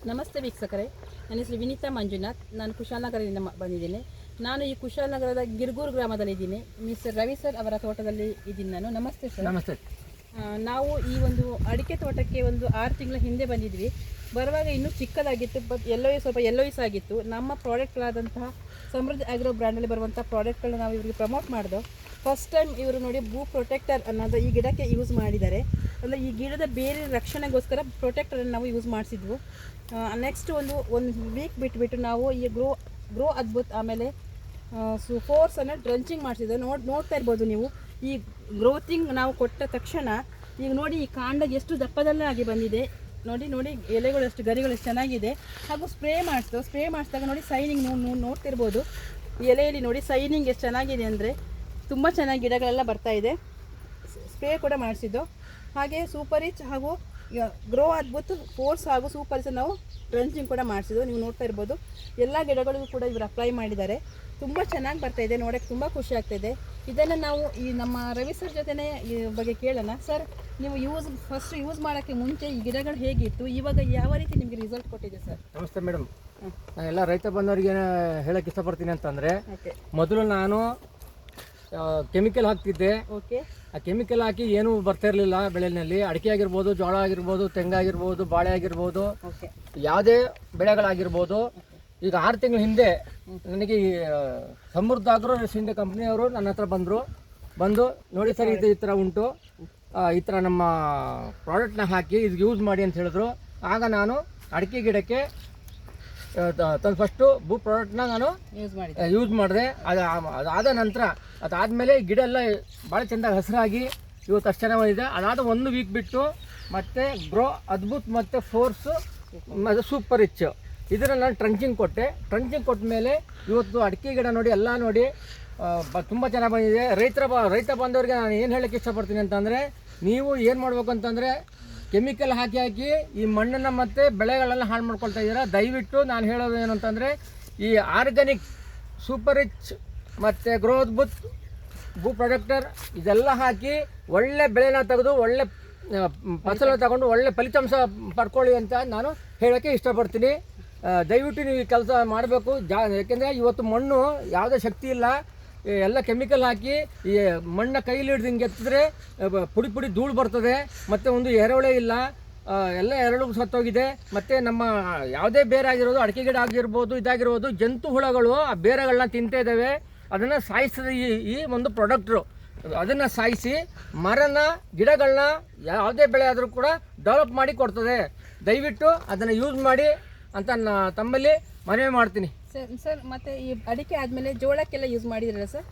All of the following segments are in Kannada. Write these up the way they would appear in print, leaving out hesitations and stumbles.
ನಮಸ್ತೆ ವೀಕ್ಷಕರೇ, ನನ್ನ ಹೆಸರು ವಿನೀತಾ ಮಂಜುನಾಥ್. ನಾನು ಕುಶಾಲನಗರದಿಂದ ಬಂದಿದ್ದೇನೆ. ನಾನು ಈ ಕುಶಾಲನಗರದ ಗಿರ್ಗೂರು ಗ್ರಾಮದಲ್ಲಿದ್ದೀನಿ. ಮಿಸ್ಟರ್ ರವಿ ಸರ್ ಅವರ ತೋಟದಲ್ಲಿ ಇದ್ದೀನಿ ನಾನು. ನಮಸ್ತೆ ಸರ್. ನಮಸ್ತೆ. ನಾವು ಈ ಒಂದು ಅಡಿಕೆ ತೋಟಕ್ಕೆ ಒಂದು 6 ತಿಂಗಳ ಹಿಂದೆ ಬಂದಿದ್ವಿ. ಬರುವಾಗ ಇನ್ನೂ ಚಿಕ್ಕದಾಗಿತ್ತು, ಬಟ್ ಸ್ವಲ್ಪ ಯೆಲ್ಲೋಯಿಸ್ ಆಗಿತ್ತು. ನಮ್ಮ ಪ್ರಾಡಕ್ಟ್ಗಳಾದಂತಹ ಸಮೃದ್ಧಿ ಆಗ್ರೋ ಬ್ರ್ಯಾಂಡಲ್ಲಿ ಬರುವಂಥ ಪ್ರಾಡಕ್ಟ್ಗಳನ್ನ ನಾವು ಇವರಿಗೆ ಪ್ರಮೋಟ್ ಮಾಡಿದೋ. ಫಸ್ಟ್ ಟೈಮ್ ಇವರು ನೋಡಿ ಭೂ ಪ್ರೊಟೆಕ್ಟರ್ ಅನ್ನೋದು ಈ ಗಿಡಕ್ಕೆ ಯೂಸ್ ಮಾಡಿದ್ದಾರೆ. ಅಂದರೆ ಈ ಗಿಡದ ಬೇರೆ ರಕ್ಷಣೆಗೋಸ್ಕರ ಪ್ರೊಟೆಕ್ಟರನ್ನು ನಾವು ಯೂಸ್ ಮಾಡಿಸಿದ್ವು. ನೆಕ್ಸ್ಟ್ ಒಂದು ವೀಕ್ ಬಿಟ್ಬಿಟ್ಟು ನಾವು ಈ ಗ್ರೋ ಅದ್ಭುತ್ ಆಮೇಲೆ ಫೋರ್ಸನ್ನು ಡ್ರಂಚಿಂಗ್ ಮಾಡಿಸಿದ್ವಿ. ನೋಡ್ತಾ ಇರ್ಬೋದು ನೀವು. ಈ ಗ್ರೋತಿಂಗ್ ನಾವು ಕೊಟ್ಟ ತಕ್ಷಣ ಈಗ ನೋಡಿ ಈ ಕಾಂಡ ಎಷ್ಟು ದಪ್ಪದಲ್ಲೇ ಆಗಿ ಬಂದಿದೆ. ನೋಡಿ ಎಲೆಗಳು ಎಷ್ಟು ಗರಿಗಳು ಎಷ್ಟು ಚೆನ್ನಾಗಿದೆ. ಹಾಗೂ ಸ್ಪ್ರೇ ಮಾಡಿಸಿದಾಗ ನೋಡಿ ಸೈನಿಂಗ್ ನೋಡ್ತಿರ್ಬೋದು. ಈ ಎಲೆಯಲ್ಲಿ ನೋಡಿ ಸೈನಿಂಗ್ ಎಷ್ಟು ಚೆನ್ನಾಗಿದೆ ಅಂದರೆ ತುಂಬ ಚೆನ್ನಾಗಿ ಗಿಡಗಳೆಲ್ಲ ಬರ್ತಾ ಇದೆ. ಸ್ಪ್ರೇ ಕೂಡ ಮಾಡಿಸಿದ್ದು. ಹಾಗೆ ಸೂಪರ್ ರಿಚ್ ಹಾಗೂ ಗ್ರೋ ಅದ್ಭುತ್ ಫೋರ್ಸ್ ಹಾಗೂ ಸೂಪರ್ ರಿಚ್ ನಾವು ಡ್ರಂಚಿಂಗ್ ಕೂಡ ಮಾಡಿಸಿದ್ದು. ನೀವು ನೋಡ್ತಾ ಇರ್ಬೋದು. ಎಲ್ಲ ಗಿಡಗಳಿಗೂ ಕೂಡ ಇವರು ಅಪ್ಲೈ ಮಾಡಿದ್ದಾರೆ. ತುಂಬ ಚೆನ್ನಾಗಿ ಬರ್ತಾಯಿದೆ, ನೋಡೋಕ್ಕೆ ತುಂಬ ಖುಷಿ ಆಗ್ತಾಯಿದೆ. ಇದನ್ನು ನಾವು ಈ ನಮ್ಮ ರವಿ ಸರ್ ಜೊತೆನೇ ಈ ಬಗ್ಗೆ ಕೇಳೋಣ. ಸರ್, ನೀವು ಫಸ್ಟ್ ಯೂಸ್ ಮಾಡೋಕ್ಕೆ ಮುಂಚೆ ಈ ಗಿಡಗಳು ಹೇಗಿತ್ತು, ಇವಾಗ ಯಾವ ರೀತಿ ನಿಮಗೆ ರಿಸಲ್ಟ್ ಕೊಟ್ಟಿದೆ ಸರ್? ನಮಸ್ತೆ ಮೇಡಮ್. ನಾನು ಎಲ್ಲ ರೈತ ಬಂದವರಿಗೆ ಹೇಳಕ್ಕೆ ಇಷ್ಟಪಡ್ತೀನಿ ಅಂತಂದರೆ, ಮೊದಲು ನಾನು ಕೆಮಿಕಲ್ ಹಾಕ್ತಿದ್ದೆ. ಓಕೆ. ಆ ಕೆಮಿಕಲ್ ಹಾಕಿ ಏನೂ ಬರ್ತಾ ಇರಲಿಲ್ಲ ಬೆಳೆಯಲ್ಲಿ. ಅಡಿಕೆ ಆಗಿರ್ಬೋದು, ಜೋಳ ಆಗಿರ್ಬೋದು, ತೆಂಗಾಗಿರ್ಬೋದು, ಬಾಳೆ ಆಗಿರ್ಬೋದು, ಯಾವುದೇ ಬೆಳೆಗಳಾಗಿರ್ಬೋದು. ಈಗ 6 ತಿಂಗಳ ಹಿಂದೆ ನನಗೆ ಸಮೃದ್ಧ ಆಗ್ರೋ ಇಂಡಿಯಾ ಕಂಪ್ನಿಯವರು ನನ್ನ ಹತ್ರ ಬಂದು ನೋಡಿ ಸರ್, ಇದು ಈ ಥರ ಉಂಟು, ಈ ಥರ ನಮ್ಮ ಪ್ರಾಡಕ್ಟ್ನ ಹಾಕಿ ಇದು ಯೂಸ್ ಮಾಡಿ ಅಂತ ಹೇಳಿದ್ರು. ಆಗ ನಾನು ಅಡಿಕೆ ಗಿಡಕ್ಕೆ ಫಸ್ಟು ಭೂ ಪ್ರಾಡಕ್ಟ್ನ ನಾನು ಯೂಸ್ ಮಾಡಿದೆ. ಅದಾದ ನಂತರ ಅದಾದಮೇಲೆ ಗಿಡ ಎಲ್ಲ ಭಾಳ ಚೆಂದಾಗಿ ಹಸಿರಾಗಿ ಇವತ್ತು ಅಷ್ಟು ಚೆನ್ನಾಗಿ ಬಂದಿದೆ. ಅದಾದ 1 ವೀಕ್ ಬಿಟ್ಟು ಮತ್ತೆ ಗ್ರೋ ಅದ್ಭುತ್ ಮತ್ತು ಫೋರ್ಸು ಮತ್ತು ಸೂಪರ್ ರಿಚ್ ಇದನ್ನು ನಾನು ಟ್ರಂಚಿಂಗ್ ಕೊಟ್ಟ ಮೇಲೆ ಇವತ್ತು ಅಡಿಕೆ ಗಿಡ ನೋಡಿ ಎಲ್ಲ ನೋಡಿ ತುಂಬ ಚೆನ್ನಾಗಿ ಬಂದಿದೆ. ರೈತ ಬಂದವರಿಗೆ ನಾನು ಏನು ಹೇಳೋಕ್ಕೆ ಇಷ್ಟಪಡ್ತೀನಿ ಅಂತಂದರೆ, ನೀವು ಏನು ಮಾಡಬೇಕು ಅಂತಂದರೆ, ಕೆಮಿಕಲ್ ಹಾಕಿ ಈ ಮಣ್ಣನ್ನು ಮತ್ತು ಬೆಳೆಗಳೆಲ್ಲ ಹಾಳು ಮಾಡ್ಕೊಳ್ತಾ ಇದ್ದೀರಾ. ದಯವಿಟ್ಟು ನಾನು ಹೇಳೋದು ಏನು ಅಂತಂದರೆ, ಈ ಆರ್ಗ್ಯಾನಿಕ್ ಸೂಪರ್ ರಿಚ್ ಮತ್ತು ಗ್ರೋ ಅದ್ಭುತ್ ಭೂ ಪ್ರೊಟೆಕ್ಟರ್ ಇದೆಲ್ಲ ಹಾಕಿ ಒಳ್ಳೆ ಬೆಳೆನ ತೆಗೆದು ಒಳ್ಳೆ ಫಸಲ ತಗೊಂಡು ಒಳ್ಳೆ ಫಲಿತಾಂಶ ಪಡ್ಕೊಳ್ಳಿ ಅಂತ ನಾನು ಹೇಳೋಕ್ಕೆ ಇಷ್ಟಪಡ್ತೀನಿ. ದಯವಿಟ್ಟು ನೀವು ಈ ಕೆಲಸ ಮಾಡಬೇಕು. ಯಾಕೆಂದರೆ ಇವತ್ತು ಮಣ್ಣು ಯಾವುದೇ ಶಕ್ತಿ ಇಲ್ಲ. ಎಲ್ಲ ಕೆಮಿಕಲ್ ಹಾಕಿ ಈ ಮಣ್ಣ ಕೈಲಿ ಹಿಡ್ದು ಹಿಂಗೆ ಎತ್ತಿದ್ರೆ ಪುಡಿ ಧೂಳು ಬರ್ತದೆ. ಮತ್ತು ಒಂದು ಎರೆಹುಳ ಇಲ್ಲ, ಎಲ್ಲ ಎರೆಹುಳು ಸತ್ತೋಗಿದೆ. ಮತ್ತು ನಮ್ಮ ಯಾವುದೇ ಬೇರೆ ಆಗಿರೋದು, ಅಡಿಕೆ ಗಿಡ ಆಗಿರ್ಬೋದು, ಇದಾಗಿರ್ಬೋದು, ಜಂತು ಹುಳಗಳು ಆ ಬೇರೆಗಳನ್ನ ತಿಂತಾ ಇದ್ದಾವೆ. ಅದನ್ನು ಸಾಯಿಸಿದ ಈ ಒಂದು ಪ್ರಾಡಕ್ಟ್ರು ಅದನ್ನು ಸಾಯಿಸಿ ಮರನ ಗಿಡಗಳನ್ನ ಯಾವುದೇ ಬೆಳೆ ಆದರೂ ಕೂಡ ಡೆವಲಪ್ ಮಾಡಿ ಕೊಡ್ತದೆ. ದಯವಿಟ್ಟು ಅದನ್ನು ಯೂಸ್ ಮಾಡಿ ಅಂತ ತಮ್ಮಲ್ಲಿ ಮನವಿ ಮಾಡ್ತೀನಿ. ಸರ್, ಮತ್ತೆ ಈ ಅಡಿಕೆ ಆದಮೇಲೆ ಜೋಳಕ್ಕೆಲ್ಲ ಯೂಸ್ ಮಾಡಿದ್ರಲ್ಲ ಸರ್?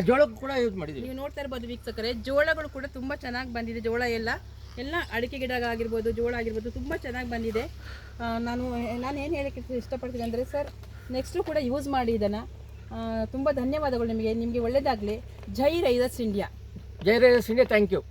ಜೋಳಕ್ಕೂ ಕೂಡ ಯೂಸ್ ಮಾಡಿದ್ದೀವಿ. ನೀವು ನೋಡ್ತಾ ಇರ್ಬೋದು ವೀಕ್ಷಕರೇ, ಜೋಳಗಳು ಕೂಡ ತುಂಬ ಚೆನ್ನಾಗಿ ಬಂದಿದೆ. ಜೋಳ ಎಲ್ಲ ಅಡಿಕೆ ಗಿಡ ಆಗಿರ್ಬೋದು, ಜೋಳ ಆಗಿರ್ಬೋದು, ತುಂಬ ಚೆನ್ನಾಗಿ ಬಂದಿದೆ. ನಾನು ಏನು ಹೇಳೋಕ್ಕೆ ಇಷ್ಟಪಡ್ತೀನಿ ಅಂದರೆ, ಸರ್ ನೆಕ್ಸ್ಟು ಕೂಡ ಯೂಸ್ ಮಾಡಿ ಇದನ್ನು. ತುಂಬ ಧನ್ಯವಾದಗಳು ನಿಮಗೆ ಒಳ್ಳೆಯದಾಗಲಿ. Jai risers India. Jai risers India. Thank you.